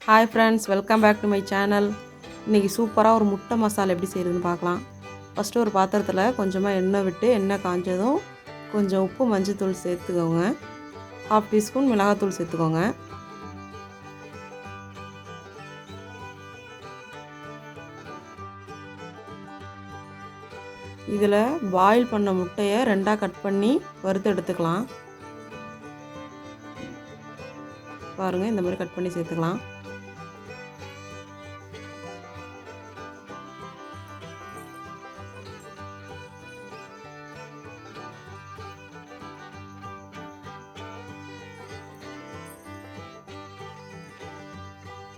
Hi friends, welcome back to my channel. இன்றைக்கி சூப்பராக ஒரு முட்டை மசாலா எப்படி செய்கிறதுன்னு பார்க்கலாம். ஃபஸ்ட்டு ஒரு பாத்திரத்தில் கொஞ்சமாக எண்ணெய் விட்டு எண்ணெய் காஞ்சதும் கொஞ்சம் உப்பு மஞ்சத்தூள் சேர்த்துக்கோங்க. 1/2 டீஸ்பூன் மிளகாத்தூள் சேர்த்துக்கோங்க. இதில் பாயில் பண்ண முட்டையை 2ஆக கட் பண்ணி வறுத்து எடுத்துக்கலாம். பாருங்கள், இந்த மாதிரி கட் பண்ணி சேர்த்துக்கலாம்.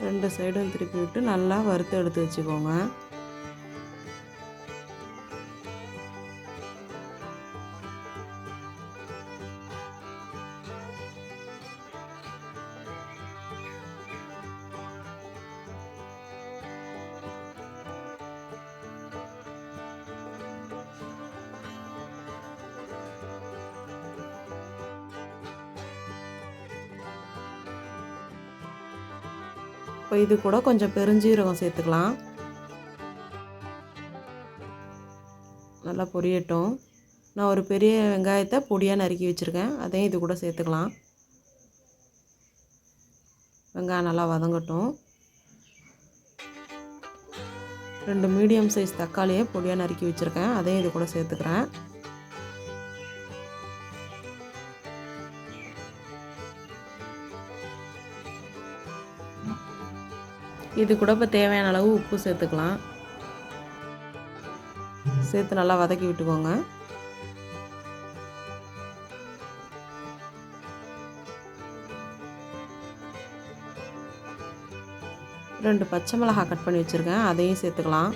ரெண்டு சைடும் திருப்பி விட்டு நல்லா வறுத்து எடுத்து வச்சுக்கோங்க. இப்போ இது கூட கொஞ்சம் பெருஞ்சீரகம் சேர்த்துக்கலாம். நல்லா பொரியட்டும். நான் ஒரு பெரிய வெங்காயத்தை பொடியாக நறுக்கி வச்சுருக்கேன், அதையும் இது கூட சேர்த்துக்கலாம். வெங்காயம் நல்லா வதங்கட்டும். 2 மீடியம் சைஸ் தக்காளியை பொடியாக நறுக்கி வச்சுருக்கேன், அதையும் இது கூட சேர்த்துக்கிறேன். இது கூட இப்போ தேவையான அளவு உப்பு சேர்த்துக்கலாம். சேர்த்து நல்லா வதக்கி விட்டுக்கோங்க. ரெண்டு பச்சை மிளகாய் கட் பண்ணி வச்சுருக்கேன், அதையும் சேர்த்துக்கலாம்.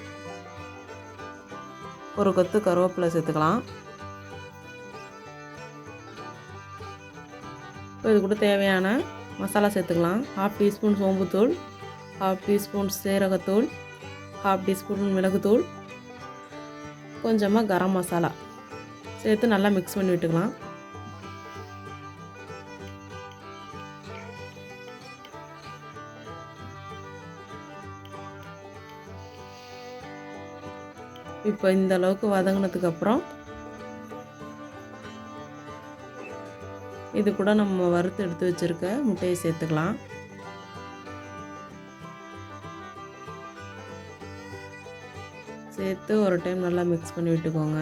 ஒரு கொத்து கருவேப்பிலை சேர்த்துக்கலாம். இப்போ இது கூட தேவையான மசாலா சேர்த்துக்கலாம். 1/2 டீஸ்பூன் சோம்புத்தூள், 1/2 டீஸ்பூன் சீரகத்தூள், 1/2 டீஸ்பூன் மிளகுத்தூள், கொஞ்சமாக கரம் மசாலா சேர்த்து நல்லா மிக்ஸ் பண்ணி விட்டுக்கலாம். இப்போ இந்த அளவுக்கு வதங்கினதுக்கப்புறம் இது கூட நம்ம வறுத்து எடுத்து வச்சுருக்க முட்டையை சேர்த்துக்கலாம். சேர்த்து ஒரு டைம் நல்லா மிக்ஸ் பண்ணி விட்டுக்கோங்க.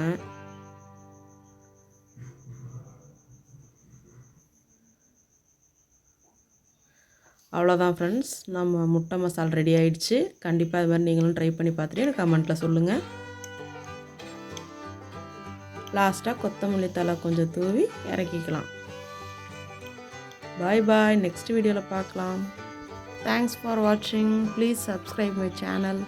அவ்வளோதான் ஃப்ரெண்ட்ஸ், நம்ம முட்டை மசாலா ரெடி ஆகிடுச்சு. கண்டிப்பாக அது மாதிரி நீங்களும் ட்ரை பண்ணி பார்த்துட்டு எனக்கு கமெண்ட்டில் சொல்லுங்கள். லாஸ்ட்டாக கொத்தமல்லி தழை கொஞ்சம் தூவி இறக்கிக்கலாம். பாய் பாய், நெக்ஸ்ட் வீடியோவில் பார்க்கலாம். தேங்க்ஸ் ஃபார் வாட்சிங். Please subscribe my channel.